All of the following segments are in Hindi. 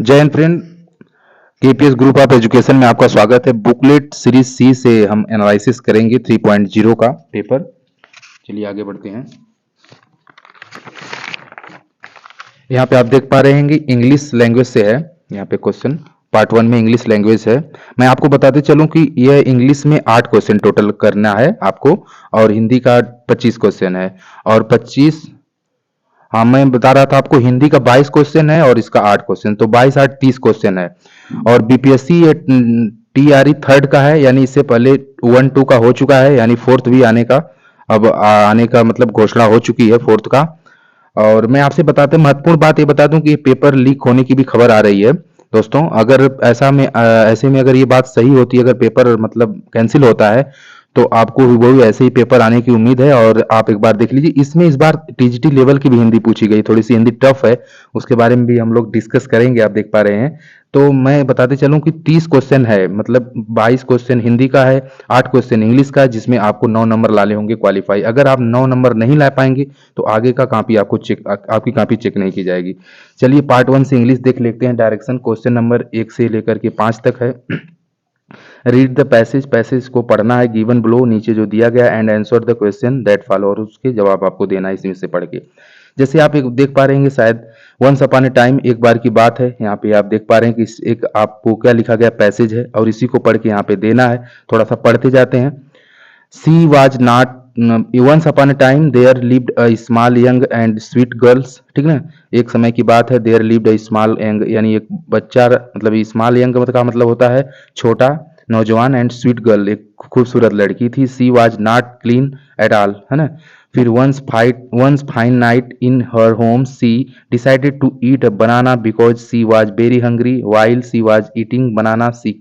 जय Hind friend. KPS group of education में आपका स्वागत है। बुकलेट सीरीज सी से हम एनालिसिस करेंगे 3.0 का पेपर। चलिए आगे बढ़ते हैं। यहाँ पे आप देख पा रहे हैं कि इंग्लिश लैंग्वेज से है। यहाँ पे क्वेश्चन पार्ट 1 में इंग्लिश लैंग्वेज है। मैं आपको बताते चलूं कि यह इंग्लिश में 8 क्वेश्चन टोटल करना है आपको, और हिंदी का 25 क्वेश्चन है। और 25, हाँ मैं बता रहा था आपको, हिंदी का 22 क्वेश्चन है और इसका 8 क्वेश्चन, तो 22 8 30 क्वेश्चन है। और बीपीएससी टीआरई थर्ड का है, यानी इससे पहले 1 2 का हो चुका है, यानी फोर्थ भी आने का, अब आने का मतलब घोषणा हो चुकी है फोर्थ का। और मैं आपसे बताते महत्वपूर्ण बात ये बता दूं कि पेपर लीक होने की भी खबर आ रही है दोस्तों। अगर ऐसे में अगर ये बात सही होती है, अगर पेपर मतलब कैंसिल होता है, तो आपको भी ऐसे ही पेपर आने की उम्मीद है। और आप एक बार देख लीजिए, इसमें इस बार टीजीटी लेवल की भी हिंदी पूछी गई, थोड़ी सी हिंदी टफ है, उसके बारे में भी हम लोग डिस्कस करेंगे, आप देख पा रहे हैं। तो मैं बताते चलूं कि 30 क्वेश्चन है, मतलब 22 क्वेश्चन हिंदी का है, 8 क्वेश्चन इंग्लिश का है, जिसमें आपको 9 नंबर लाने होंगे क्वालिफाई। अगर आप 9 नंबर नहीं ला पाएंगे तो आगे का कॉपी आपको आपकी कॉपी चेक नहीं की जाएगी। चलिए पार्ट 1 से इंग्लिश देख लेते हैं। डायरेक्शन क्वेश्चन नंबर 1 से लेकर के 5 तक है। रीड द पैसेज को पढ़ना है गिवन बिलो, नीचे जो दिया गया, and answer the question that follow, और उसके जवाब आपको देना है इसमें से पढ़ के। जैसे आप एक देख पा रहे हैं शायद, वंस अपॉन ए टाइम, एक बार की बात है। यहाँ पे आप देख पा रहे हैं कि एक आपको क्या लिखा गया पैसेज है, और इसी को पढ़ के यहाँ पे देना है। थोड़ा सा पढ़ते जाते हैं। She was not, once upon a time there lived a small young and sweet girls, ठीक ना। एक समय की बात है, there lived a small young, यानी एक बच्चा, मतलब स्मॉल यंग का मतलब होता है छोटा नौजवान, एंड स्वीट गर्ल एक खूबसूरत लड़की थी। She was not clean at all, है ना। फिर once fine night in her home she decided to eat a banana because she was very hungry while she was eating banana she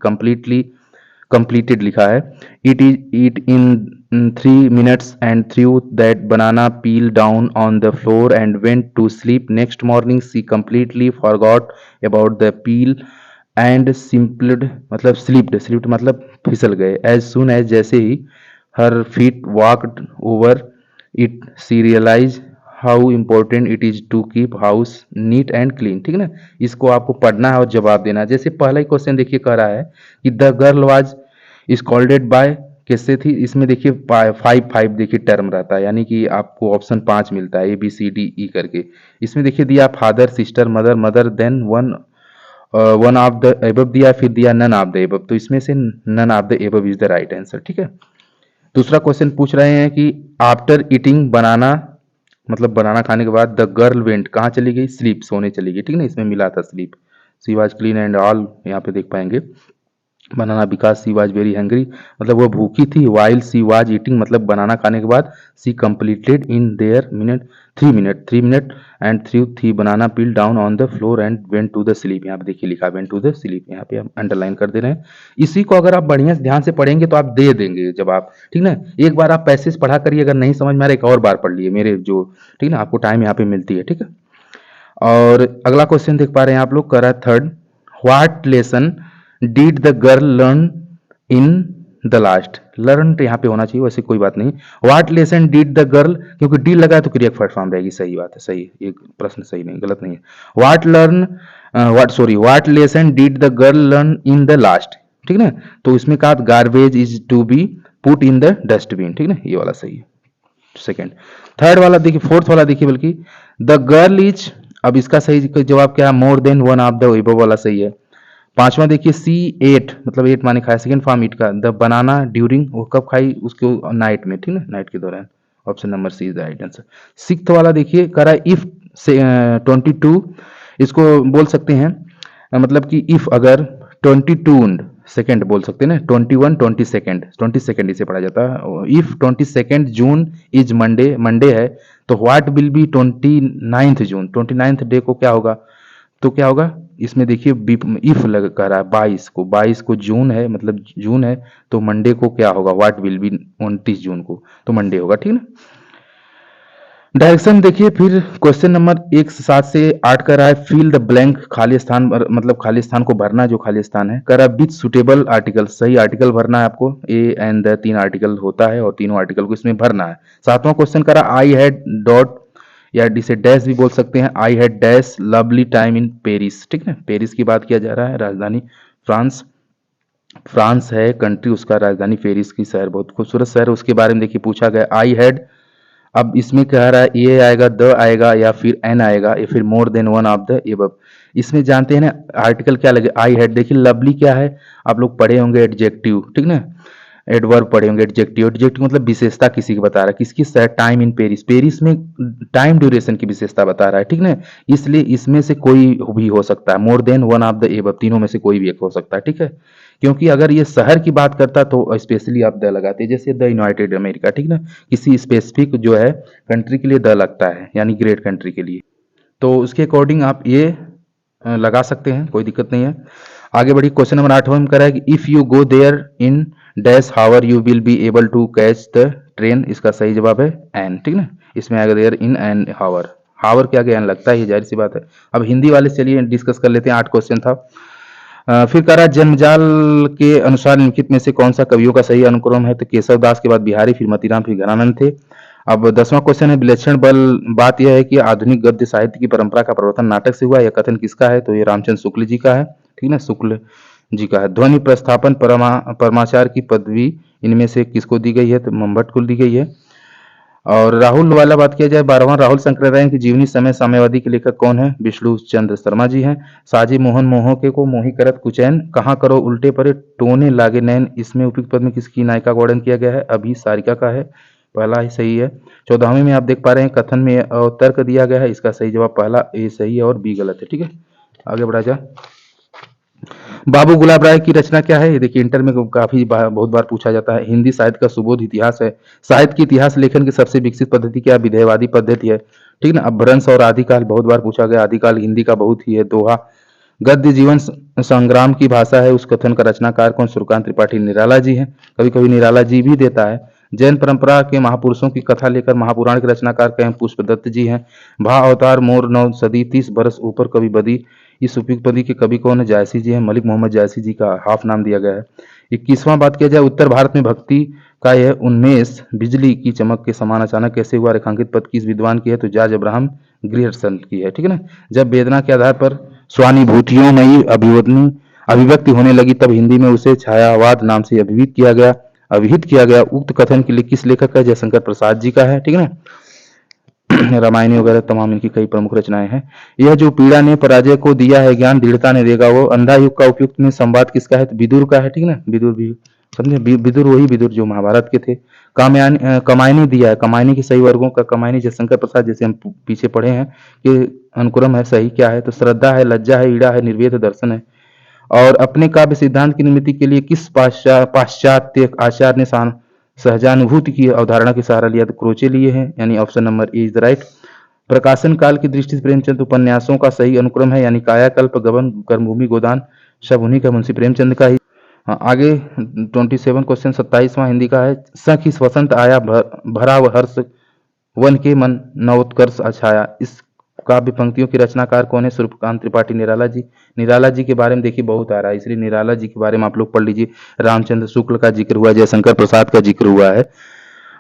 completed लिखा है। Eat in 3 minutes and threw that banana peel down on the floor and went to sleep. Next morning she completely forgot about the peel and slept मतलब फिसल गए। As soon as जैसे ही her feet walked over it she realized how important it is to keep house neat and clean, ठीक है ना। इसको आपको पढ़ना है और जवाब देना है। जैसे पहला ही क्वेश्चन देखिए कह रहा है कि the girl was scolded by, किससे थी। इसमें देखिए 5 देखिए टर्म रहता है, यानी कि आपको ऑप्शन 5 मिलता है, ABCDE करके। इसमें देखिए दिया father sister mother, then one of the above दिया, फिर दिया नन ऑफ द एबव, तो इसमें से none of the above is the right answer, ठीक है। दूसरा क्वेश्चन पूछ रहे हैं कि आफ्टर ईटिंग बनाना, मतलब बनाना खाने के बाद, द गर्ल वेंट कहाँ चली गई, स्लीप सोने चली गई, ठीक ना। इसमें मिला था sleep. She was clean and all, यहाँ पे देख पाएंगे। Banana because she was very hungry, मतलब वो भूखी थी। वाइल सी वाज ईटिंग, मतलब बनाना खाने के बाद। She completed in there minute 3 minute and threw the banana peel down on the floor and went to the sleep. यहाँ पे देखिए लिखा वेंट टू द स्लीप, यहाँ पे हम अंडरलाइन कर दे रहे हैं। इसी को अगर आप बढ़िया से ध्यान से पढ़ेंगे तो आप दे देंगे जवाब, ठीक ना। एक बार आप पैसेज पढ़ा करिए, अगर नहीं समझ में आ रहा एक और बार पढ़ लिए मेरे जो, ठीक ना, आपको टाइम यहाँ पे मिलती है, ठीक है। और अगला क्वेश्चन देख पा रहे हैं आप लोग, कर रहा है third, what lesson did the girl learn in the last. Learn यहाँ पे होना चाहिए, वैसे कोई बात नहीं। What lesson did the girl, क्योंकि डी लगा है तो क्रिया फॉर्म रहेगी, सही बात है, सही, एक प्रश्न सही नहीं, गलत नहीं है। What lesson did the girl learn in the last, ठीक ना। तो इसमें कहा garbage is to be put in the dustbin, ठीक ना, ये वाला सही है। सेकेंड, थर्ड वाला देखिए, फोर्थ वाला देखिए, बल्कि द गर्ल इज, अब इसका सही जवाब क्या है, more than one of the above वाला सही है। पांचवा देखिए, सी एट, मतलब एट माने खाया, सेकंड फॉर्म ईट का। द बनाना ड्यूरिंग, वो कब खाई, उसको नाइट में, ठीक ना, नाइट के दौरान। Option number C is the right answer. Sixth वाला देखिए करा इफ से 22, इसको बोल सकते हैं मतलब कि इफ अगर 22 सेकेंड बोल सकते हैं ना, 21 22 इसे पढ़ा जाता है। If 22 June is Monday, Monday है, तो what will be 29 June, 29 day को क्या होगा, तो क्या होगा इसमें देखिए, इफ लग कर रहा है 22 को जून है, मतलब जून है, तो मंडे को क्या होगा, व्हाट विल बी 29 जून को, तो मंडे होगा, ठीक ना। डायरेक्शन देखिए फिर, क्वेश्चन नंबर 1 से 8 कर रहा है, फिल द ब्लैंक, खाली स्थान, मतलब खाली स्थान को भरना, जो खाली स्थान है। कर रहा है विथ सुटेबल आर्टिकल, सही आर्टिकल भरना है आपको। ए एंड द 3 आर्टिकल होता है और तीनों आर्टिकल को इसमें भरना है। सातवां क्वेश्चन कर रहा, आई हैड डॉट या इसे डैश भी बोल सकते हैं। I had dash lovely time in Paris, ठीक है, पेरिस की बात किया जा रहा है, राजधानी फ्रांस, फ्रांस है कंट्री, उसका राजधानी पेरिस की शहर, बहुत खूबसूरत शहर है, उसके बारे में देखिए पूछा गया। आई हैड, अब इसमें कह रहा है ये आएगा, द आएगा या फिर एन आएगा या फिर more than one of the above. इसमें जानते हैं ना आर्टिकल क्या लगे, आई हैड, देखिए लवली क्या है, आप लोग पढ़े होंगे एडजेक्टिव, ठीक ना, एडवर्ब पढ़े होंगे, एडजेक्टिव, एडजेक्टिव मतलब विशेषता किसी की बता रहा है, किसकी, टाइम इन पेरिस, पेरिस में टाइम ड्यूरेशन की विशेषता बता रहा है, ठीक ना, इसलिए इसमें से कोई भी हो सकता है, more than one of the above, तीनों में से कोई भी एक हो सकता है, ठीक है, क्योंकि अगर ये शहर की बात करता तो स्पेशली आप द लगाते, जैसे द यूनाइटेड अमेरिका, ठीक ना, किसी स्पेसिफिक जो है कंट्री के लिए द लगता है, यानी ग्रेट कंट्री के लिए, तो उसके अकॉर्डिंग आप ये लगा सकते हैं, कोई दिक्कत नहीं है। आगे बढ़ी, क्वेश्चन नंबर 8 में करा है कि if you go there in dash hour you will be able to catch the train, इसका सही जवाब है एन, ठीक ना, इसमें आएगा देयर इन एन हावर, हावर के आगे एन लगता है, ये जाहिर सी बात है। अब हिंदी वाले चलिए डिस्कस कर लेते हैं, 8 क्वेश्चन था। फिर कह रहा है जन्मजाल के अनुसार निम्नलिखित में से कौन सा कवियों का सही अनुक्रम है, तो केशव दास के बाद बिहारी, फिर मतीराम, फिर घनानंद थे। अब 10वां क्वेश्चन है विलक्षण बल, बात यह है कि आधुनिक गद्य साहित्य की परंपरा का प्रवर्तन नाटक से हुआ, यह कथन किसका है, तो ये रामचंद्र शुक्ल जी का है, ठीक ना, शुक्ल जी का है। ध्वनि प्रस्थापन परमाचार की पदवी इनमें से किसको दी गई है, तो मंभट को दी गई है। और राहुल वाला बात किया जाए, 12वां राहुल शंकराचार्य की जीवनी समय साम्यवादी के लेखक कौन है, विष्णु चंद्र शर्मा जी हैं। साजी मोहन मोह के को मोही करत कुचैन, कहाँ करो उल्टे परे टोने लागे नैन, इसमें उपयुक्त पद में किसकी नायिका का वर्णन किया गया है, अभी सारिका का है, पहला ही सही है। 14वें में आप देख पा रहे हैं कथन में तर्क दिया गया है, इसका सही जवाब पहला ए सही है और बी गलत है, ठीक है, आगे बढ़ा जा। बाबू गुलाब राय की रचना क्या है, ये देखिए इंटर में काफी बहुत बार पूछा जाता है। हिंदी साहित्य का सुबोध इतिहास है। साहित्य की इतिहास लेखन की सबसे विकसित पद्धति क्या, विधेयवादी पद्धति है, ठीक ना। अपभ्रंश और आदिकाल बहुत बार पूछा गया, आदिकाल हिंदी का बहुत ही है। दोहा गद्य जीवन संग्राम की भाषा है, उस कथन का रचनाकार कौन, सूर्यकांत त्रिपाठी, निराला जी हैं, कभी कभी निराला जी भी देता है। जैन परंपरा के महापुरुषों की कथा लेकर महापुराण के रचनाकार कहें पुष्पदत्त जी हैं। भा अवतार मोर 9 सदी 30 बरस ऊपर कवि बदी, इस उपयुक्त पदी के कवि कौन है, जायसी जी हैं, मलिक मोहम्मद जायसी जी का हाफ नाम दिया गया है। 21वां बात किया जाए, उत्तर भारत में भक्ति का यह उन्मेष बिजली की चमक के समान अचानक कैसे हुआ, रेखांकित पद किस विद्वान की है, तो जॉर्ज अब्राहम ग्रियर्सन की है, ठीक है ना। जब वेदना के आधार पर स्वानुभूतियों में अभिव्यक्ति होने लगी तब हिंदी में उसे छायावाद नाम से अभिहित किया गया। उक्त कथन के लिए किस लेखक का, जयशंकर प्रसाद जी का है, ठीक है ना। रामायणी वगैरह तमाम इनकी कई प्रमुख रचनाएं हैं। यह जो पीड़ा ने पराजय को दिया है ज्ञान दृढ़ता ने देगा वो, अंधा युग का उपयुक्त में संवाद किसका है, तो विदुर का है, ठीक है ना, विदुर भी समझे, विदुर वही विदुर जो महाभारत के थे। कमायनी दिया है, कमायनी के सही वर्गों का, कमायनी जयशंकर प्रसाद जैसे हम पीछे पढ़े हैं कि अनुक्रम है, सही क्या है, तो श्रद्धा है, लज्जा है, ईड़ा है, निर्वेद दर्शन है। और अपने काव्य सिद्धांत की निर्मिति के लिए किस पाश्चात्य आचार्य ने सहजानुभूति की अवधारणा के सहारा लिया, तो क्रोचे लिए हैं, यानी option number A is the right. प्रकाशन काल की दृष्टि से प्रेमचंद उपन्यासों का सही अनुक्रम है, यानी कायाकल्प, गबन, कर्मभूमि, गोदान, सब उन्हीं का, मुंशी प्रेमचंद का ही। हाँ, आगे 27 क्वेश्चन 27वां हिंदी का है। सखी वसंत आया भरा व हर्ष वन के मन नवोत्कर्ष छाया, इस काव्य पंक्तियों की रचनाकार कौन है, सूर्यकांत त्रिपाठी, निराला जी। निराला जी के बारे में देखिए बहुत आ रहा है, इसलिए निराला जी के बारे में आप लोग पढ़ लीजिए। रामचंद्र शुक्ल का जिक्र हुआ, जयशंकर प्रसाद का जिक्र हुआ है,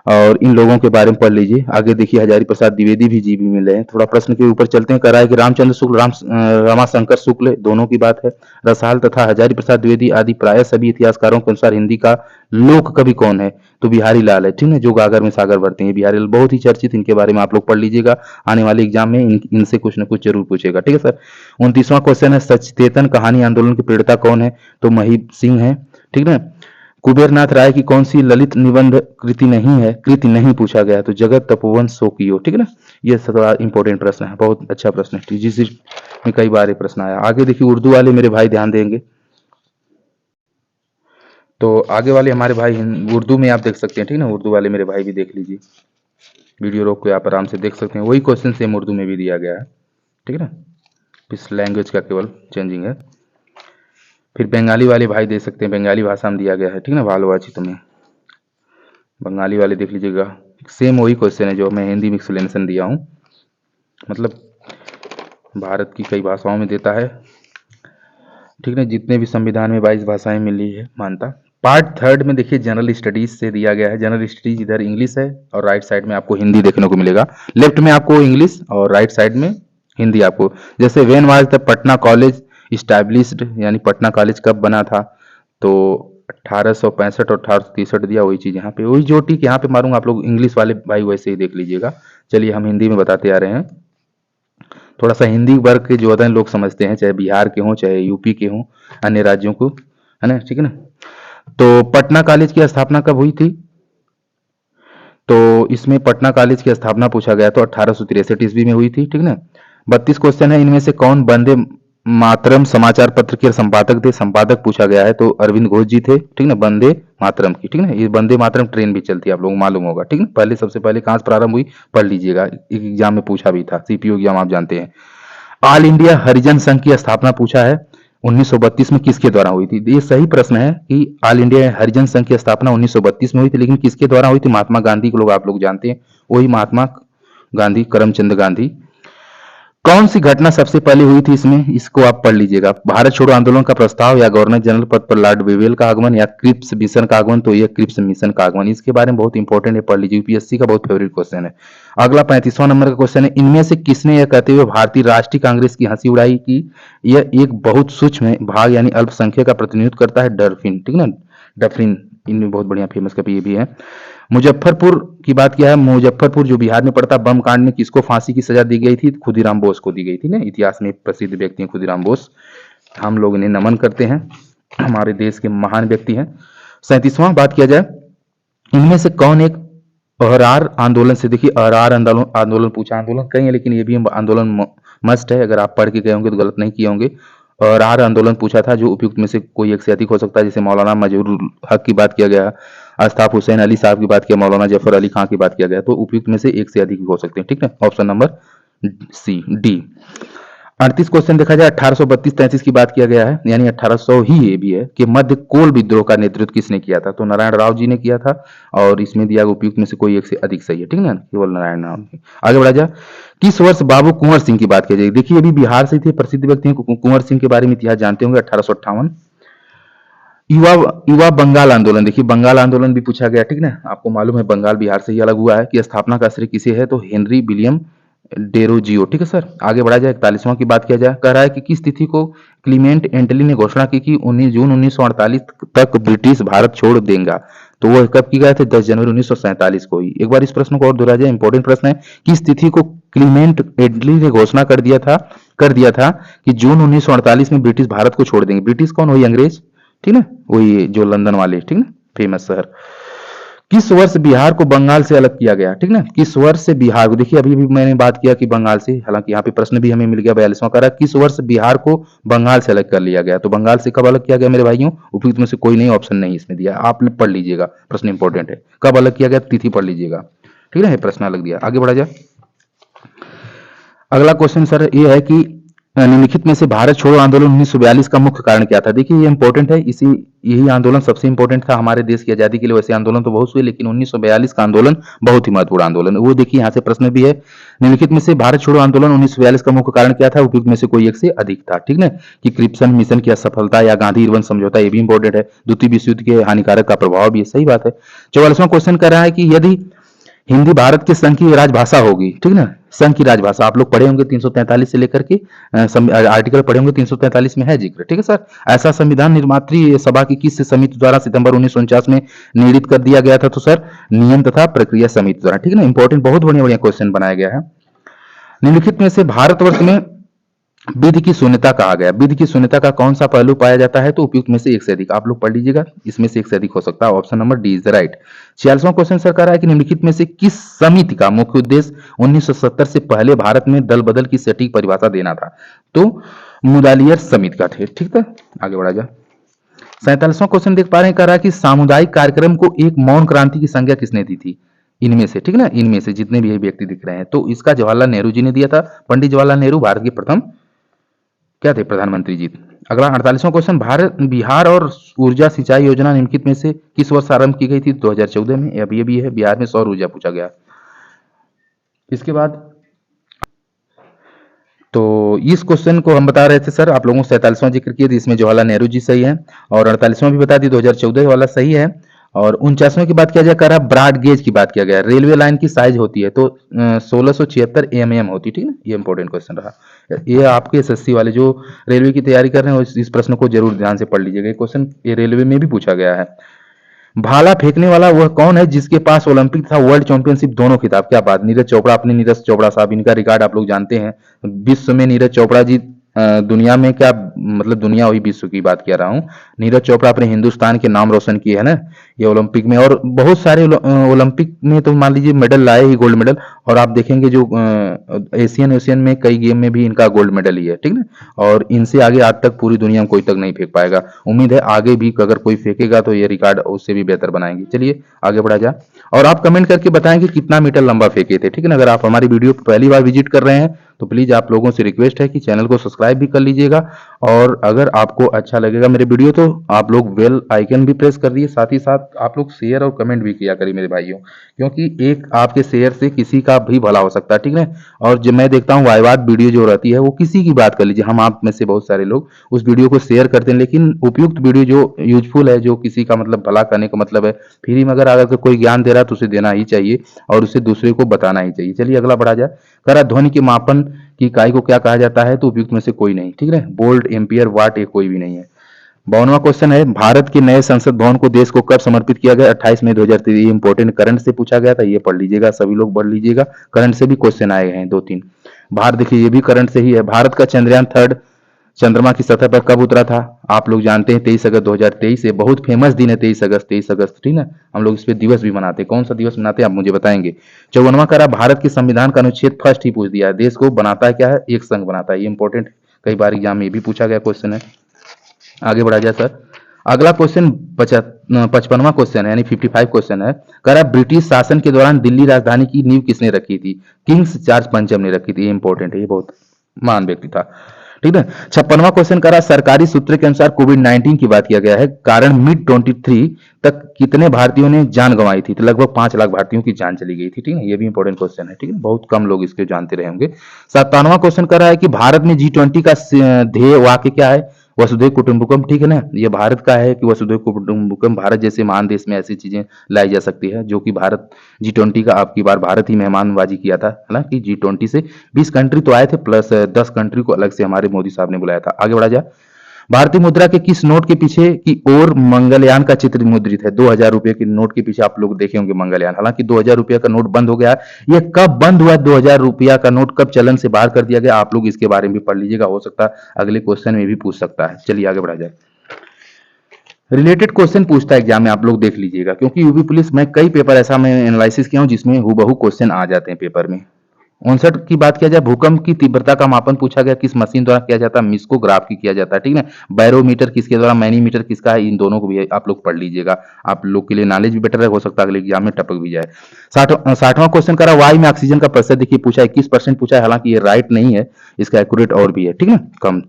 और इन लोगों के बारे में पढ़ लीजिए। आगे देखिए हजारी प्रसाद द्विवेदी भी जी भी मिले हैं। थोड़ा प्रश्न के ऊपर चलते हैं। करा है कि रामचंद्र शुक्ल, रमाशंकर शुक्ल दोनों की बात है। रसाल तथा हजारी प्रसाद द्विवेदी आदि प्राय सभी इतिहासकारों के अनुसार हिंदी का लोक कवि कौन है, तो बिहारी लाल है, ठीक है, जो गागर में सागर भरते हैं, बिहारी लाल बहुत ही चर्चित, इनके बारे में आप लोग पढ़ लीजिएगा, आने वाले एग्जाम में इनसे कुछ न कुछ जरूर पूछेगा, ठीक है सर। 29वां क्वेश्चन है सचेतन कहानी आंदोलन के प्रेरता कौन है, तो महीप सिंह है, ठीक है। कुबेरनाथ राय की कौन सी ललित निबंध कृति नहीं पूछा गया, तो जगत तपोवन शोकियो, ठीक है ना। ये थोड़ा इंपॉर्टेंट प्रश्न है, बहुत अच्छा प्रश्न है, जिस में कई बार ये प्रश्न आया। आगे देखिए उर्दू वाले मेरे भाई ध्यान देंगे, तो आगे वाले हमारे भाई उर्दू में आप देख सकते हैं, ठीक है ना, उर्दू वाले मेरे भाई भी देख लीजिए, वीडियो रोक के आप आराम से देख सकते हैं, वही क्वेश्चन सेम उर्दू में भी दिया गया है, ठीक है ना, इस लैंग्वेज का केवल चेंजिंग है। फिर बंगाली वाले भाई दे सकते हैं, बंगाली भाषा में दिया गया है, ठीक है ना, वालोवाची तुम्हें बंगाली वाले देख लीजिएगा, सेम वही क्वेश्चन है जो मैं हिंदी में एक्सप्लेनेशन दिया हूँ, मतलब भारत की कई भाषाओं में देता है, ठीक है, जितने भी संविधान में 22 भाषाएं मिली है मान्यता, पार्ट थर्ड में देखिए जनरल स्टडीज से दिया गया है। जनरल स्टडीज इधर इंग्लिश है और राइट साइड में आपको हिंदी देखने को मिलेगा। लेफ्ट में आपको इंग्लिश और राइट साइड में हिंदी आपको। जैसे when was the Patna college established, यानी पटना कॉलेज कब बना था, तो 1865 और 1863 दिया। वही चीज यहाँ पे, वही जो टिक यहाँ पे मारूंगा, आप लोग इंग्लिश वाले भाई वैसे ही देख लीजिएगा। चलिए हम हिंदी में बताते आ रहे हैं। थोड़ा सा हिंदी वर्ग के जो अदर लोग समझते हैं, चाहे बिहार के हों चाहे यूपी के हों, अन्य राज्यों को, है ना, ठीक है ना। तो पटना कॉलेज की स्थापना कब हुई थी, तो इसमें पटना कॉलेज की स्थापना पूछा गया तो 1863 ईस्वी में हुई थी, ठीक ना। 32 क्वेश्चन है, इनमें से कौन वंदे मातरम समाचार पत्र के संपादक थे। संपादक पूछा गया है तो अरविंद घोष जी थे, ठीक ना, वंदे मातरम की, ठीक ना। ये वंदे मातरम ट्रेन भी चलती है, आप लोगों को मालूम होगा, ठीक ना। पहले सबसे पहले कहाँ से प्रारंभ हुई, पढ़ लीजिएगा, एक एग्जाम में पूछा भी था, सीपीओ एग्जाम आप जानते हैं। ऑल इंडिया हरिजन संघ की स्थापना पूछा है 1932 में किसके द्वारा हुई थी। ये सही प्रश्न है कि ऑल इंडिया हरिजन संघ की स्थापना 1932 में हुई थी, लेकिन किसके द्वारा हुई थी, महात्मा गांधी को लोग आप लोग जानते हैं, वही महात्मा गांधी, करमचंद गांधी। कौन सी घटना सबसे पहले हुई थी इसमें, इसको आप पढ़ लीजिएगा। भारत छोड़ो आंदोलन का प्रस्ताव, या गवर्नर जनरल पद पर लॉर्ड वेवेल का आगमन, या क्रिप्स मिशन का आगमन, तो यह क्रिप्स मिशन का आगमन। इसके बारे में बहुत इंपॉर्टेंट है, पढ़ लीजिए, यूपीएससी का बहुत फेवरेट क्वेश्चन है। अगला 35वां नंबर का क्वेश्चन है, इनमें से किसने यह कहते हुए भारतीय राष्ट्रीय कांग्रेस की हंसी उड़ाई कि यह एक बहुत सूक्ष्म भाग यानी अल्पसंख्यक का प्रतिनिधित्व करता है, डरफिन, ठीक ना, डफरिन, इनमें बहुत बढ़िया फेमस कवि ये भी है। मुजफ्फरपुर की बात किया है, मुजफ्फरपुर जो बिहार में पड़ता, बम कांड में किसको फांसी की सजा दी गई थी, खुदीराम बोस को दी गई थी ना। इतिहास में प्रसिद्ध व्यक्ति हैं खुदीराम बोस, हम लोग इन्हें नमन करते हैं, हमारे देश के महान व्यक्ति हैं। 37वां बात किया जाए, इनमें से कौन एक अहरार आंदोलन से, देखिए अहरार आंदोलन, आंदोलन पूछा, आंदोलन कई है लेकिन ये भी आंदोलन मस्ट है, अगर आप पढ़ के गए होंगे तो गलत नहीं किए होंगे। अहरार आंदोलन पूछा था, जो उपयुक्त में से कोई एक से अधिक हो सकता है, जैसे मौलाना मजहरूल हक की बात किया गया, अस्ताफ हुसैन अली साहब की बात किया, मौलाना जफर अली खां की बात किया गया, तो उपयुक्त में से एक से अधिक भी हो सकते हैं, ठीक है। Option number C, D. 38 question देखा जाए, 1832-33 की बात किया गया है, यानी 1800 ही ये भी है कि मध्य कोल विद्रोह का नेतृत्व किसने किया था, तो नारायण राव जी ने किया था, और इसमें दिया गया उपयुक्त में से कोई एक से अधिक सही है, ठीक है ना, केवल नारायण राव ने। आगे बढ़ा जाए, किस वर्ष बाबू कुंवर सिंह की बात की जाएगी, देखिए अभी बिहार से थे, प्रसिद्ध व्यक्ति हैं, कुंवर सिंह के बारे में इतिहास जानते होंगे, 1858। युवा युवा बंगाल आंदोलन, देखिए बंगाल आंदोलन भी पूछा गया, ठीक ना, आपको मालूम है बंगाल बिहार से ही अलग हुआ है, कि स्थापना का श्रेय किसे है, तो हेनरी विलियम डेरोजियो, ठीक है सर। आगे बढ़ा जाए, 41वां की बात किया जाए, कह रहा है कि किस तिथि को क्लीमेंट एंटली ने घोषणा की कि 19 जून 1948 तक ब्रिटिश भारत छोड़ देगा, तो वो कब की गए थे, 10 जनवरी 1947 को ही। एक बार इस प्रश्न को और दोहरा जाए, इंपॉर्टेंट प्रश्न है, किस तिथि को क्लीमेंट एंटली ने घोषणा कर दिया था कि जून 1948 में ब्रिटिश भारत को छोड़ देंगे। ब्रिटिश कौन, वही अंग्रेज, ठीक ना, वही जो लंदन वाले, ठीक ना, फेमस शहर। किस वर्ष बिहार को बंगाल से अलग किया गया, ठीक ना, किस वर्ष से बिहार को, देखिए अभी भी मैंने बात किया कि बंगाल से, हालांकि यहाँ पे प्रश्न भी हमें मिल गया, 42वां कह रहा है किस वर्ष बिहार को बंगाल से अलग कर लिया गया, तो बंगाल से कब अलग किया गया मेरे भाइयों, उपयुक्त में से कोई नहीं, ऑप्शन नहीं इसमें दिया, आप पढ़ लीजिएगा, प्रश्न इंपॉर्टेंट है, कब अलग किया गया, तिथि पढ़ लीजिएगा, ठीक है, प्रश्न अलग दिया। आगे बढ़ा जाए, अगला क्वेश्चन सर ये है कि निम्नलिखित में से भारत छोड़ो आंदोलन 1942 का मुख्य कारण क्या था। देखिए ये इंपॉर्टेंट है, इसी यही आंदोलन सबसे इंपॉर्टेंट था हमारे देश की आजादी के लिए। वैसे आंदोलन तो बहुत हुए, लेकिन 1942 का आंदोलन बहुत ही महत्वपूर्ण आंदोलन, वो देखिए यहाँ से प्रश्न भी है, निम्नलिखित में से भारत छोड़ो आंदोलन 1942 का मुख्य कारण क्या था, उपयुक्त में से कोई एक से अधिक था, ठीक ना, कि क्रिप्सन मिशन की असफलता या गांधी इरविन समझौता, ये भी इंपॉर्टेंट है, द्वितीय विश्व युद्ध के हानिकारक का प्रभाव भी है, सही बात है। 44वां क्वेश्चन कर रहा है कि यदि हिंदी भारत के संघ की राजभाषा होगी, ठीक ना, संघ की राजभाषा आप लोग पढ़े होंगे 343 से लेकर के आर्टिकल पढ़े होंगे, 343 में है जिक्र, ठीक है सर। ऐसा संविधान निर्मात्री सभा की किस समिति द्वारा सितंबर 1949 में निर्णित कर दिया गया था, तो सर नियम तथा प्रक्रिया समिति द्वारा, ठीक है ना, इंपॉर्टेंट, बहुत बढ़िया बढ़िया क्वेश्चन बनाया गया है। निम्नलिखित में से भारतवर्ष में विधि की शून्यता कहा गया, विधि की शून्यता का कौन सा पहलू पाया जाता है, तो उपयुक्त में से एक से अधिक, आप लोग पढ़ लीजिएगा, इसमें से एक से अधिक हो सकता है, option number D is the right. 46वां क्वेश्चन सर कह रहा है कि निम्नलिखित में से किस समिति का मुख्य उद्देश्य 1970 से पहले भारत में दल बदल की सटीक परिभाषा देना था, तो मुदालियर समिति का थे, ठीक था। आगे बढ़ा जाए, 47वां क्वेश्चन देख पा रहे हैं, कह रहा है कि सामुदायिक कार्यक्रम को एक मौन क्रांति की संज्ञा किसने दी थी, इनमें से, ठीक ना, इनमें से जितने भी ये व्यक्ति दिख रहे हैं, तो इसका जवाहरलाल नेहरू जी ने दिया था, पंडित जवाहरलाल नेहरू भारत के प्रथम क्या थे, प्रधानमंत्री जी। अगला 48वां क्वेश्चन, भारत बिहार और ऊर्जा सिंचाई योजना निम्नलिखित में से किस वर्ष आरंभ की गई थी, 2014 में। अब ये भी है, बिहार में सौर ऊर्जा पूछा गया। इसके बाद तो इस क्वेश्चन को हम बता रहे थे सर, आप लोगों को 47वां जिक्र किया, इसमें जवाहरलाल नेहरू जी सही है, और 48वां भी बता दी 2014 वाला सही है, और 49वें की बात किया जाए, कर ब्रॉड गेज की बात किया गया, रेलवे लाइन की साइज होती है तो 1676 mm होती है, ठीक है ना, ये इंपॉर्टेंट क्वेश्चन रहा। ये आपके एसएससी वाले जो रेलवे की तैयारी कर रहे हैं इस प्रश्न को जरूर ध्यान से पढ़ लीजिएगा, ये क्वेश्चन ये रेलवे में भी पूछा गया है। भाला फेंकने वाला वह कौन है जिसके पास ओलंपिक तथा वर्ल्ड चैंपियनशिप दोनों खिताब? क्या बात, नीरज चोपड़ा, अपने नीरज चोपड़ा साहब, इनका रिकॉर्ड आप लोग जानते हैं। विश्व में नीरज चोपड़ा जी, दुनिया में क्या, मतलब दुनिया वही विश्व की बात कर रहा हूँ। नीरज चोपड़ा अपने हिंदुस्तान के नाम रोशन किए है ना, ये ओलंपिक में, और बहुत सारे ओलंपिक में तो मान लीजिए मेडल लाए ही, गोल्ड मेडल, और आप देखेंगे जो एशियन एशियन में कई गेम में भी इनका गोल्ड मेडल ही है, ठीक ना। और इनसे आगे आज तक पूरी दुनिया में कोई तक नहीं फेंक पाएगा, उम्मीद है आगे भी अगर कोई फेंकेगा तो ये रिकॉर्ड उससे भी बेहतर बनाएंगे। चलिए आगे बढ़ा जाए, और आप कमेंट करके बताएं कि कितना मीटर लंबा फेंके थे, ठीक है ना। अगर आप हमारी वीडियो पहली बार विजिट कर रहे हैं तो प्लीज आप लोगों से रिक्वेस्ट है कि चैनल को सब्सक्राइब भी कर लीजिएगा, और अगर आपको अच्छा लगेगा मेरे वीडियो तो आप लोग बेल आइकन भी प्रेस कर दिए, साथ ही साथ आप लोग शेयर और कमेंट भी किया करिए मेरे भाइयों, क्योंकि एक आपके शेयर से किसी का भी भला हो सकता है, ठीक है। और जब मैं देखता हूँ वाइवाद वीडियो जो रहती है वो किसी की बात कर लीजिए, हम आप में से बहुत सारे लोग उस वीडियो को शेयर करते हैं, लेकिन उपयुक्त वीडियो जो यूजफुल है, जो किसी का मतलब भला करने का मतलब है, फ्री में अगर कोई ज्ञान दे रहा है तो उसे देना ही चाहिए और उसे दूसरे को बताना ही चाहिए। चलिए अगला बढ़ा जाए, करा ध्वनि के मापन की इकाई को क्या कहा जाता है? तो उपयुक्त में से कोई नहीं, ठीक है। वोल्ट, एम्पियर, वाट, ये कोई भी नहीं है। 52वां क्वेश्चन है, भारत के नए संसद भवन को देश को कब समर्पित किया गया? 28 मई 2023। ये इंपॉर्टेंट करंट से पूछा गया था, ये पढ़ लीजिएगा, सभी लोग पढ़ लीजिएगा, करंट से भी क्वेश्चन आए हैं 2-3 बाहर। देखिए ये भी करंट से ही है। भारत का चंद्रयान 3 चंद्रमा की सतह पर कब उतरा था? आप लोग जानते हैं 23 अगस्त 2023 है, बहुत फेमस दिन है 23 अगस्त, ठीक है। हम लोग इस पे दिवस भी मनाते हैं, कौन सा दिवस मनाते हैं आप मुझे बताएंगे। 54वां करा, भारत के संविधान का अनुच्छेद फर्स्ट ही पूछ दिया है, देश को बनाता है क्या है? एक संघ बनाता है, ये इंपॉर्टेंट, कई बार एग्जाम में भी पूछा गया क्वेश्चन है। आगे बढ़ा जाए सर, अगला क्वेश्चन 55वां क्वेश्चन है, यानी 55 क्वेश्चन है, करा ब्रिटिश शासन के दौरान दिल्ली राजधानी की नींव किसने रखी थी? किंग्स चार्ल्स पंचम ने रखी थी, ये इंपॉर्टेंट है, ये बहुत महान व्यक्ति था, ठीक है। 56वां क्वेश्चन करा, सरकारी सूत्र के अनुसार कोविड-19 की बात किया गया है, कारण मिड 23 तक कितने भारतीयों ने जान गंवाई थी? तो लगभग 5 लाख भारतीयों की जान चली गई थी, ठीक है। ये भी इंपॉर्टेंट क्वेश्चन है, ठीक है, बहुत कम लोग इसके जानते रहे होंगे। 57वां क्वेश्चन कर रहा है कि भारत में G20 का ध्येय वाक्य क्या है? वसुधैव कुटुंबकम, ठीक है ना। ये भारत का है कि वसुधैव कुटुंबकम, भारत जैसे महान देश में ऐसी चीजें लाई जा सकती है, जो कि भारत G20 का आपकी बार भारत ही मेहमानबाजी किया था, हालांकि G20 से 20 कंट्री तो आए थे, प्लस 10 कंट्री को अलग से हमारे मोदी साहब ने बुलाया था। आगे बढ़ा जाए, भारतीय मुद्रा के किस नोट के पीछे की ओर मंगलयान का चित्र मुद्रित है? 2000 रुपए के नोट के पीछे आप लोग देखे होंगे मंगलयान, हालांकि 2000 रुपया का नोट बंद हो गया है। ये कब बंद हुआ? 2000 रुपया का नोट कब चलन से बाहर कर दिया गया? आप लोग इसके बारे में भी पढ़ लीजिएगा, हो सकता है अगले क्वेश्चन में भी पूछ सकता है। चलिए आगे बढ़ा जाए, रिलेटेड क्वेश्चन पूछता है एग्जाम में, आप लोग देख लीजिएगा, क्योंकि यूपी पुलिस में कई पेपर ऐसा मैं एनालिसिस किया हूं जिसमें हूबहू क्वेश्चन आ जाते हैं पेपर में। 59 की बात किया जाए, भूकंप की तीव्रता का मापन पूछा गया, किस मशीन द्वारा किया जाता है? मिस्कोग्राफ की किया जाता है, ठीक है। बैरोमीटर किसके द्वारा, मैनीमीटर किसका है? इन दोनों को भी आप लोग पढ़ लीजिएगा, आप लोग के लिए नॉलेज भी बेटर है, हो सकता है अगले एग्जाम में टपक भी जाए। 60वां क्वेश्चन करा, वायु में ऑक्सीजन का प्रतिशत देखिए पूछा है, 21% पूछा है, हालांकि ये राइट नहीं है, इसका एक्यूरेट और भी है, ठीक है, कम।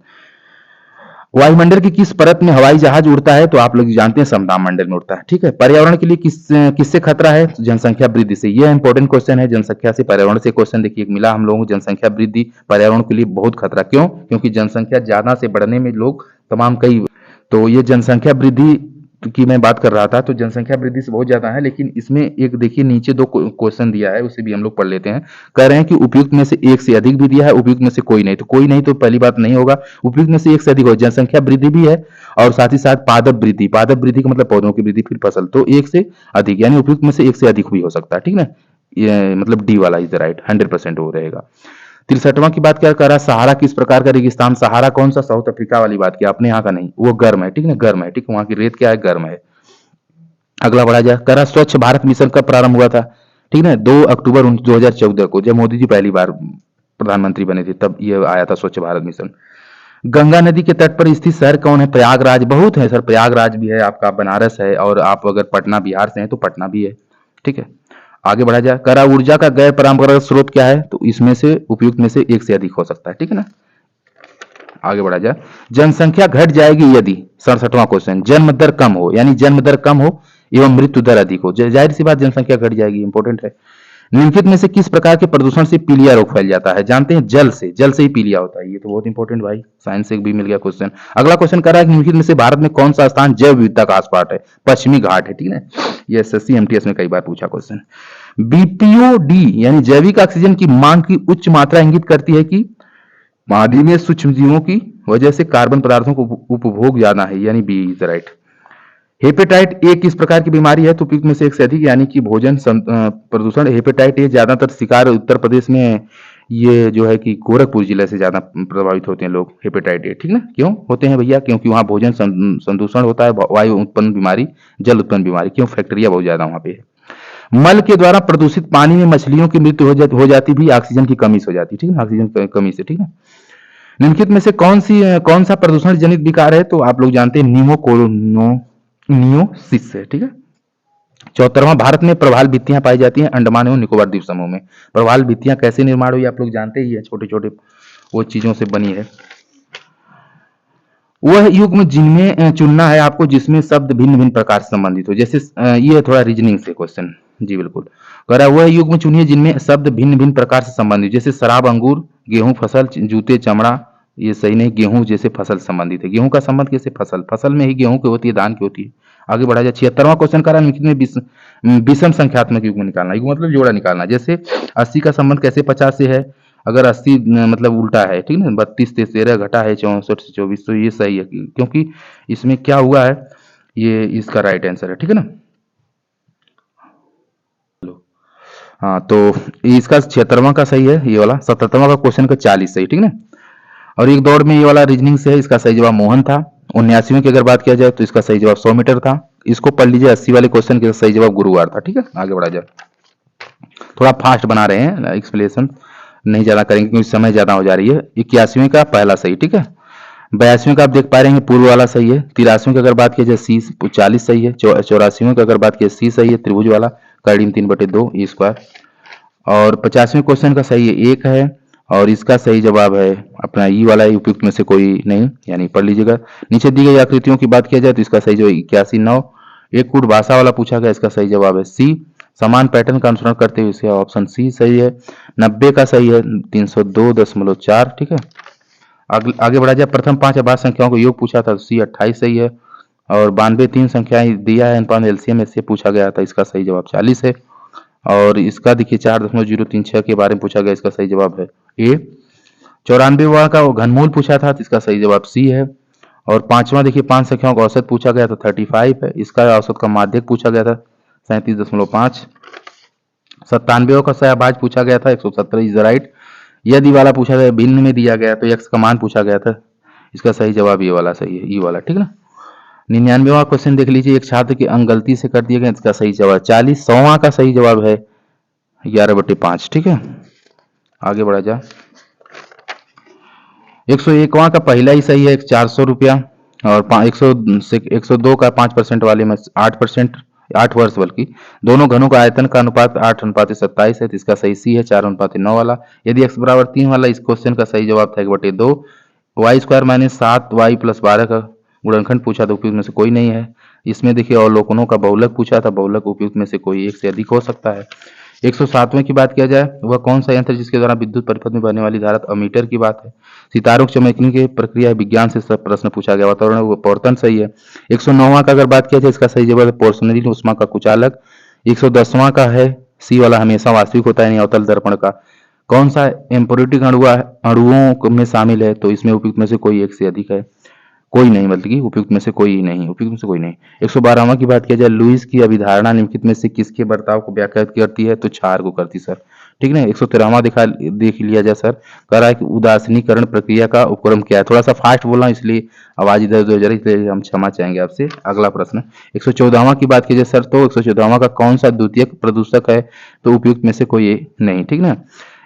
वायुमंडल की किस परत में हवाई जहाज उड़ता है? तो आप लोग जानते हैं समताप मंडल में उड़ता है, ठीक है। पर्यावरण के लिए किससे खतरा है? जनसंख्या वृद्धि से। यह इंपॉर्टेंट क्वेश्चन है, जनसंख्या से पर्यावरण से क्वेश्चन देखिए मिला हम लोगों को। जनसंख्या वृद्धि पर्यावरण के लिए बहुत खतरा, क्यों? क्योंकि जनसंख्या ज्यादा से बढ़ने में लोग तमाम कई, तो ये जनसंख्या वृद्धि की मैं बात कर रहा था, तो जनसंख्या वृद्धि से बहुत ज्यादा है, लेकिन इसमें एक देखिए नीचे 2 क्वेश्चन दिया है, उसे भी हम लोग पढ़ लेते हैं। कह रहे हैं कि उपयुक्त में से एक से अधिक भी दिया है, उपयुक्त में से कोई नहीं, तो कोई नहीं तो पहली बात नहीं होगा, उपयुक्त में से एक से अधिक हो, जनसंख्या वृद्धि भी है और साथ ही साथ पादप वृद्धि, पादप वृद्धि का मतलब पौधों की वृद्धि, फिर फसल, तो एक से अधिक, यानी उपयुक्त में से एक से अधिक भी हो सकता है, ठीक है। ये मतलब डी वाला इज द राइट, 100% हो रहेगा। 63वां की बात क्या कर रहा है, सहारा किस प्रकार का रेगिस्तान? सहारा कौन सा? साउथ अफ्रीका वाली बात किया, अपने यहाँ का नहीं, वो गर्म है, ठीक है, गर्म है, ठीक है, वहां की रेत क्या है? गर्म है। अगला बढ़ा जाए, करा स्वच्छ भारत मिशन कब प्रारंभ हुआ था? ठीक है, 2 अक्टूबर 2014 को, जब मोदी जी पहली बार प्रधानमंत्री बने थे, तब ये आया था स्वच्छ भारत मिशन। गंगा नदी के तट पर स्थित शहर कौन है? प्रयागराज। बहुत है सर, प्रयागराज भी है, आपका बनारस है, और आप अगर पटना बिहार से हैं तो पटना भी है, ठीक है। आगे बढ़ा जाए, करा ऊर्जा का गैर परंपरागत स्रोत क्या है? तो इसमें से उपयुक्त में से एक से अधिक हो सकता है, ठीक है ना। आगे बढ़ा जाए, जनसंख्या घट जाएगी यदि, 67वां क्वेश्चन, जन्म दर कम हो, यानी जन्म दर कम हो एवं मृत्यु दर अधिक हो, जाहिर सी बात जनसंख्या घट जाएगी, इंपॉर्टेंट है। निम्नलिखित में से किस प्रकार के प्रदूषण से पीलिया रोग फैल जाता है? जानते हैं, जल से ही पीलिया होता है। ये तो बहुत इंपॉर्टेंट भाई, साइंस से भी मिल गया क्वेश्चन। अगला क्वेश्चन कर रहा है कि निम्नलिखित में से भारत में कौन सा स्थान जैव विविधता का हॉटस्पॉट है? पश्चिमी घाट है, ठीक है। ये एसएससी एमटीएस में कई बार पूछा क्वेश्चन। बीपीओडी यानी जैविक ऑक्सीजन की मांग की उच्च मात्रा इंगित करती है कि आदि में सूक्ष्म जीवों की वजह से कार्बन पदार्थों को उपभोग ज्यादा है, यानी बी इज राइट। हेपेटाइट ए किस प्रकार की बीमारी है? तो उपयुक्त में से एक से अधिक, यानी कि भोजन प्रदूषण। हेपेटाइट ए ज्यादातर शिकार उत्तर प्रदेश में, ये जो है कि गोरखपुर जिले से ज्यादा प्रभावित होते हैं लोग हेपेटाइट ए, ठीक ना। क्यों होते हैं भैया? क्योंकि वहां भोजन संदूषण होता है, वायु उत्पन्न बीमारी, जल उत्पन्न बीमारी। क्यों? फैक्ट्रिया बहुत ज्यादा वहां पे है। मल के द्वारा प्रदूषित पानी में मछलियों की मृत्यु हो जाती भी ऑक्सीजन की कमी से हो जाती है, ठीक है, ऑक्सीजन की कमी से, ठीक है। निम्नलिखित में से कौन सा प्रदूषण जनित विकार है? तो आप लोग जानते हैं नियोसिस है, ठीक है। 74वां, भारत में प्रवाल भित्तियां पाई जाती हैं अंडमान एवं निकोबार द्वीप समूह में। प्रवाल भित्तियां कैसे निर्माण हुई आप लोग जानते ही है, छोटे छोटे वो चीजों से बनी है। वह युग्म जिनमें चुनना है आपको जिसमें शब्द भिन्न भिन्न प्रकार से संबंधित हो। जैसे ये थोड़ा रीजनिंग से क्वेश्चन, जी बिल्कुल। कह रहा है वह युग्म चुनिए जिनमें शब्द भिन्न भिन्न प्रकार से संबंधित, जैसे शराब, अंगूर, गेहूं, फसल, जूते, चमड़ा। ये सही नहीं, गेहूं जैसे फसल संबंधित है। गेहूं का संबंध कैसे? फसल में ही गेहूं की होती है, धान की होती है। आगे बढ़ा जाए। 76वां क्वेश्चन करा में विषम संख्यात्मक युग्म निकालना। युग्म मतलब जोड़ा निकालना। जैसे 80 का संबंध कैसे 50 से है? अगर 80 मतलब उल्टा है, ठीक है ना, 32 से 13 घटा है 64 से 24, तो ये सही है, क्योंकि इसमें क्या हुआ है, ये इसका राइट आंसर है, ठीक है ना। हाँ, तो इसका 76वां का सही है ये वाला। 77वां का क्वेश्चन का 40 सही, ठीक है ना। और एक दौड़ में ये वाला रीजनिंग से है, इसका सही जवाब मोहन था। 79वें की अगर बात किया जाए तो इसका सही जवाब 100 मीटर था। इसको पढ़ लीजिए। 80 वाले क्वेश्चन का सही जवाब गुरुवार था, ठीक है। आगे बढ़ा जाए। थोड़ा फास्ट बना रहे हैं, एक्सप्लेनेशन नहीं ज्यादा करेंगे क्योंकि समय ज्यादा हो जा रही है। 81वें का पहला सही, ठीक है। 82वें का आप देख पा रहे हैं पूर्व वाला सही है। 83वें की अगर बात की जाए सी 40 सही है। 84वें की अगर बात की सी सही है, त्रिभुज वाला, कर्डिम 3/2 ई स्क्वायर। और 50वें क्वेश्चन का सही है 1 है, और इसका सही जवाब है अपना ई वाला, उपयुक्त में से कोई नहीं, यानी पढ़ लीजिएगा। नीचे दी गई आकृतियों की बात किया जाए तो इसका सही जवाब 81, 9। एक कूट भाषा वाला पूछा गया, इसका सही जवाब है सी। समान पैटर्न का अनुसरण करते हुए इसका ऑप्शन सी सही है। 90 का सही है 302.4, ठीक है। आगे बढ़ा जाए। प्रथम 5 अभाज्य संख्याओं को योग पूछा था, सी 28 सही है। और 92 3 संख्याएं दिया है, अनुपात एलसीएम से पूछा गया था, इसका सही जवाब 40 है। और इसका देखिए 4.036 के बारे में पूछा गया, इसका सही जवाब है ए। 94वां का घनमूल पूछा था, तो इसका सही जवाब सी है। और 5वां देखिए 5 संख्याओं का औसत पूछा गया था 35 है, इसका औसत का माध्यक पूछा गया था 37.5। 97 का सहभाज पूछा गया था 117 इज राइट। यदि वाला पूछा गया भिन्न में दिया गया तो एक्स का मान पूछा गया था, इसका सही जवाब ये वाला सही है, ई वाला, ठीक है ना। 99वां क्वेश्चन देख लीजिए। एक छात्र के अंक गलती से कर दिए गए, इसका सही जवाब 40। 100वां का सही जवाब है 11/5, ठीक है। आगे बढ़ा जा। 101वां का पहला ही सही है 400 रुपया। और 102 का 5% वाले में 8%, 8 वर्ष बल्कि। दोनों घनों का आयतन का अनुपात 8:27 है, तो इसका सही सी है 4:9 वाला। यदि x बराबर 3 वाला इस क्वेश्चन का सही जवाब था 1/2। y² - 7y + 12 का गुणनखंड पूछा तो उपयुक्त में से कोई नहीं है। इसमें देखिए अवलोकनों का बहुलक पूछा था, बहुलक उपयुक्त में से कोई एक से अधिक हो सकता है। 107वें की बात किया जाए, वह कौन सा यंत्र जिसके द्वारा विद्युत परिपथ में बहने वाली धारा, अमीटर की बात है। सितारों की चमकने की प्रक्रिया विज्ञान से प्रश्न पूछा गया, वातावरण वो पवर्तन सही है। 109वां का अगर बात किया जाए, इसका सही जवाब है पोर्सनली उष्मा का कुचालक। 110वां का है सी वाला, हमेशा वास्तविक होता है नहीं, अवतल दर्पण का। कौन सा एम्पोरिटिक अणुओं में शामिल है, तो इसमें उपयुक्त में से कोई एक से अधिक है, कोई नहीं, मतलब कि उपयुक्त में से कोई नहीं, उपयुक्त में से कोई नहीं। 112वां की बात किया जाए, लुईस की अभिधारणा निम्नलिखित में से किसके बर्ताव को व्याख्यात करती है, तो क्षार को करती सर, ठीक है। 113वां देख लिया जाए सर। कह रहा है कि उदासीनीकरण प्रक्रिया का उपक्रम क्या है। थोड़ा सा फास्ट बोलना इसलिए आवाज इधर उधर जा रही, इसलिए हम क्षमा चाहेंगे आपसे। अगला प्रश्न 114वां की बात की जाए सर, तो 114वां का कौन सा द्वितीयक प्रदूषक है, तो उपयुक्त में से कोई नहीं, ठीक है।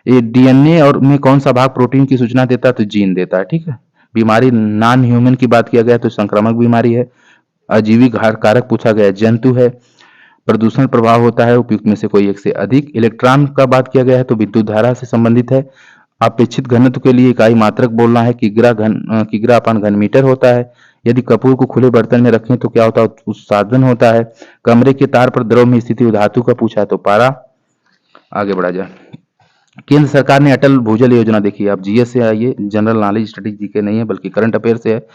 ये डीएनए और में कौन सा भाग प्रोटीन की सूचना देता है, तो जीन देता है, ठीक है। बीमारी नॉन ह्यूमन की बात किया गया तो संक्रामक बीमारी है। अजीवी कारक पूछा गया जंतु है। प्रदूषण प्रभाव होता है, उपयुक्त में से कोई एक से अधिक। इलेक्ट्रॉन का बात किया गया है तो विद्युत धारा से संबंधित है। अपेक्षित घनत्व के लिए इकाई मात्रक बोलना है, किग्रा अपन घन मीटर होता है। यदि कपूर को खुले बर्तन में रखें तो क्या होता है, उत्साधन होता है। कमरे के तार पर द्रव में स्थिति धातु का पूछा है तो पारा। आगे बढ़ा जाए। केंद्र सरकार ने अटल भूजल योजना, देखिए आप जीएस से आइए, जनरल नॉलेज स्टडी जीके नहीं है बल्कि करंट अफेयर से है।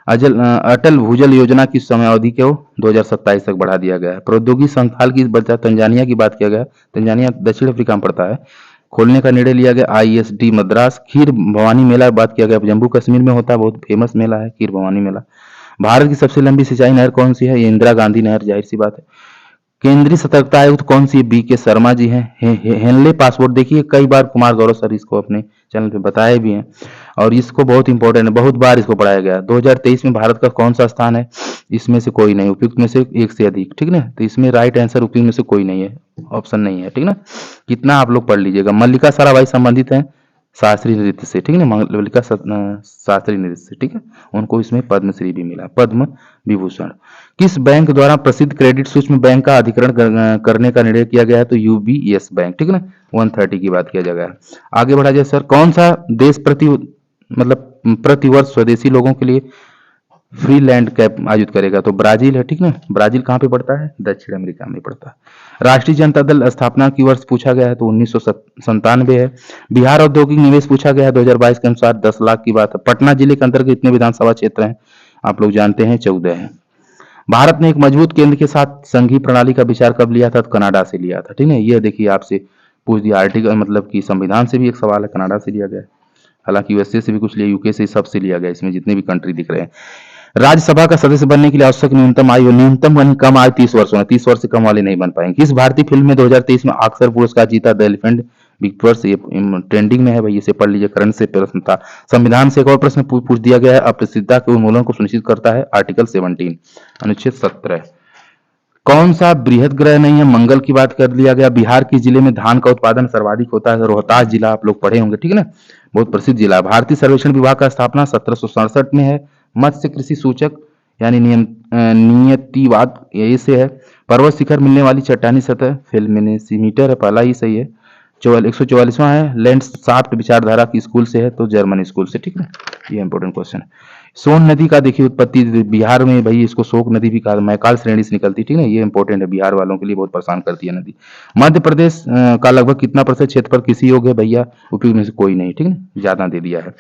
अटल भूजल योजना की समयावधि को 2027 तक बढ़ा दिया गया है। प्रौद्योगिकी संस्थान की बचा तंजानिया की बात किया गया, तंजानिया दक्षिण अफ्रीका में पड़ता है, खोलने का निर्णय लिया गया। आईएसडी मद्रास। खीर भवानी मेला बात किया गया, जम्मू कश्मीर में होता है, बहुत फेमस मेला है खीर भवानी मेला। भारत की सबसे लंबी सिंचाई नहर कौन सी है? ये इंदिरा गांधी नहर, जाहिर सी बात है। केंद्रीय सतर्कता आयुक्त कौन सी है? बी के शर्मा जी हैं। हेनले पासपोर्ट, देखिए कई बार कुमार गौरव सर इसको अपने चैनल पे बताए भी हैं और इसको बहुत इंपॉर्टेंट है, बहुत बार इसको पढ़ाया गया। 2023 में भारत का कौन सा स्थान है? इसमें से कोई नहीं, उपयुक्त में से एक से अधिक, ठीक ना। तो इसमें राइट आंसर उपयुक्त में से कोई नहीं है, ऑप्शन नहीं है, ठीक ना। कितना आप लोग पढ़ लीजिएगा। मल्लिका साराभाई संबंधित है शास्त्रीय नृत्य से, ठीक है, मल्लिका शास्त्रीय नृत्य से, ठीक है। उनको इसमें पद्मश्री भी मिला, पद्म विभूषण। किस बैंक द्वारा प्रसिद्ध क्रेडिट सूक्ष्म बैंक का अधिग्रहण करने का निर्णय किया गया है? तो यूबीएस बैंक, ठीक है ना। 130 की बात किया जाएगा। आगे बढ़ा जाए सर, कौन सा देश प्रतिवर्ष स्वदेशी लोगों के लिए फ्री लैंड कैंप आयोजित करेगा? तो ब्राजील है, ठीक ना। ब्राजील कहाँ पे पड़ता है? दक्षिण अमेरिका में पड़ता है। राष्ट्रीय जनता दल स्थापना की वर्ष पूछा गया है, तो 1997 है। बिहार औद्योगिक निवेश पूछा गया है 2022 के अनुसार 10 लाख की बात है। पटना जिले के अंतर्गत कितने विधानसभा क्षेत्र हैं? आप लोग जानते हैं 14 है। भारत ने एक मजबूत केंद्र के साथ संघीय प्रणाली का विचार कब लिया था? तो कनाडा से लिया था, ठीक है। ये देखिए आपसे पूछ दिया, आर्टिकल मतलब कि संविधान से भी एक सवाल है, कनाडा से लिया गया। हालांकि यूएसए से भी कुछ लिया, यूके से, सबसे लिया गया, इसमें जितने भी कंट्री दिख रहे हैं। राज्यसभा का सदस्य बनने के लिए आवश्यक न्यूनतम आयु, न्यूनतम यानी कम आयु 30 वर्ष होना, 30 वर्ष से कम वाले नहीं बन पाएंगे। किस भारतीय फिल्म में 2023 में ऑस्कर पुरस्कार जीता? द एलिफेंट विक्टर्स, ये ट्रेंडिंग में है भाई, इसे पढ़ लीजिए, करंट से प्रश्न था। संविधान से एक और प्रश्न पूछ दिया गया है, अप्रसिद्धता के उन्मूलन को सुनिश्चित करता है आर्टिकल 17, अनुच्छेद 17। कौन सा बृहद ग्रह नहीं है? मंगल की बात कर लिया गया। बिहार के जिले में धान का उत्पादन सर्वाधिक होता है, रोहतास जिला, आप लोग पढ़े होंगे, ठीक है ना, बहुत प्रसिद्ध जिला। भारतीय सर्वेक्षण विभाग का स्थापना 1767 में है। मत्स्य कृषि सूचक यानी नियतिवाद यही से है। पर्वत शिखर मिलने वाली चट्टानी सतह फेल्मेनीमीटर है, पहला ही सही है। 144वां है। लैंडसाफ्ट विचारधारा की स्कूल से है? तो जर्मन स्कूल से, ठीक है। ये इंपॉर्टेंट क्वेश्चन है। सोन नदी का देखिए उत्पत्ति बिहार में, भाई इसको शोक नदी भी कहा, मैकाल श्रेणी से निकलती, ठीक है। ये इंपॉर्टेंट है, बिहार वालों के लिए बहुत परेशान करती है नदी। मध्य प्रदेश का लगभग कितना प्रतिशत क्षेत्र पर कृषि योग्य है? भैया उपयुक्त में से कोई नहीं, ठीक है, ज्यादा दे दिया है।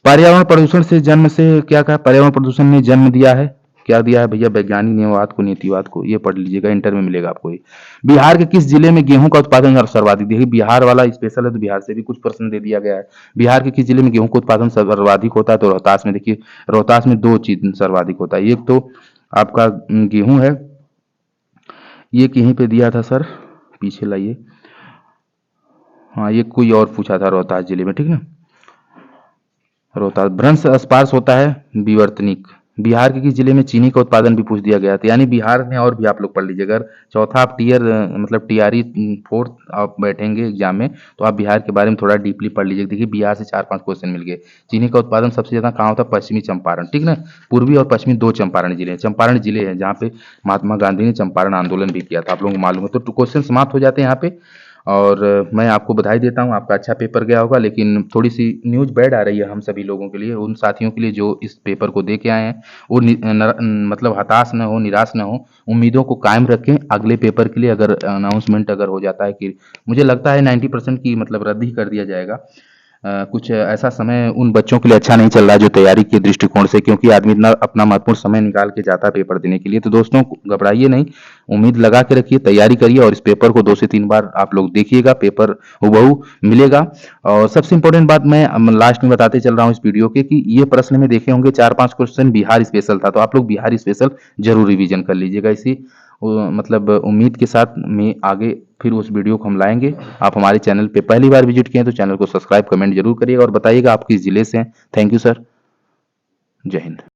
पर्यावरण प्रदूषण से जन्म से क्या कहा? पर्यावरण प्रदूषण ने जन्म दिया है, क्या दिया है भैया? वैज्ञानिक नियमवाद को, नीतिवाद को, ये पढ़ लीजिएगा, इंटर में मिलेगा आपको ये। बिहार के किस जिले में गेहूं का उत्पादन सर्वाधिक? देखिए बिहार वाला स्पेशल है, तो बिहार से भी कुछ प्रश्न दे दिया गया है। बिहार के किस जिले में गेहूं का उत्पादन सर्वाधिक होता है? तो रोहतास में। देखिए रोहतास में 2 चीज सर्वाधिक होता है, एक तो आपका गेहूं है, ये कहीं पे दिया था सर, पीछे लाइए, हाँ ये कोई और पूछा था रोहतास जिले में, ठीक है। रोहतास भ्रंश स्पार्श होता है विवर्तनिक। बिहार के किस जिले में चीनी का उत्पादन भी पूछ दिया गया था, यानी बिहार में और भी आप लोग पढ़ लीजिए। अगर चौथा आप टीयर मतलब टीआरई फोर्थ आप बैठेंगे एग्जाम में, तो आप बिहार के बारे में थोड़ा डीपली पढ़ लीजिए। देखिए बिहार से 4-5 क्वेश्चन मिल गए। चीनी का उत्पादन सबसे ज्यादा कहाँ होता है? पश्चिमी चंपारण, ठीक ना। पूर्वी और पश्चिमी 2 चंपारण जिले हैं। चंपारण जिले हैं जहाँ पे महात्मा गांधी ने चंपारण आंदोलन भी किया था, आप लोगों को मालूम है। तो क्वेश्चन समाप्त हो जाते हैं यहाँ पे। और मैं आपको बधाई देता हूँ, आपका अच्छा पेपर गया होगा, लेकिन थोड़ी सी न्यूज़ बैड आ रही है हम सभी लोगों के लिए, उन साथियों के लिए जो इस पेपर को दे के आए हैं, वो मतलब हताश न हो, निराश न हो, उम्मीदों को कायम रखें। अगले पेपर के लिए अगर अनाउंसमेंट अगर हो जाता है कि मुझे लगता है 90% की मतलब रद्द ही कर दिया जाएगा। कुछ ऐसा समय उन बच्चों के लिए अच्छा नहीं चल रहा है जो तैयारी के दृष्टिकोण से, क्योंकि आदमी इतना अपना महत्वपूर्ण समय निकाल के जाता है पेपर देने के लिए। तो दोस्तों घबराइए नहीं, उम्मीद लगा के रखिए, तैयारी करिए और इस पेपर को 2 से 3 बार आप लोग देखिएगा, पेपर हूबहू मिलेगा। और सबसे इंपॉर्टेंट बात मैं लास्ट में बताते चल रहा हूँ इस वीडियो के, कि ये प्रश्न में देखे होंगे 4-5 क्वेश्चन बिहार स्पेशल था, तो आप लोग बिहार स्पेशल जरूर रिवीजन कर लीजिएगा। इसी मतलब उम्मीद के साथ में आगे फिर उस वीडियो को हम लाएंगे। आप हमारे चैनल पे पहली बार विजिट किए हैं तो चैनल को सब्सक्राइब, कमेंट जरूर करिएगा और बताइएगा आप किस जिले से हैं। थैंक यू सर, जय हिंद।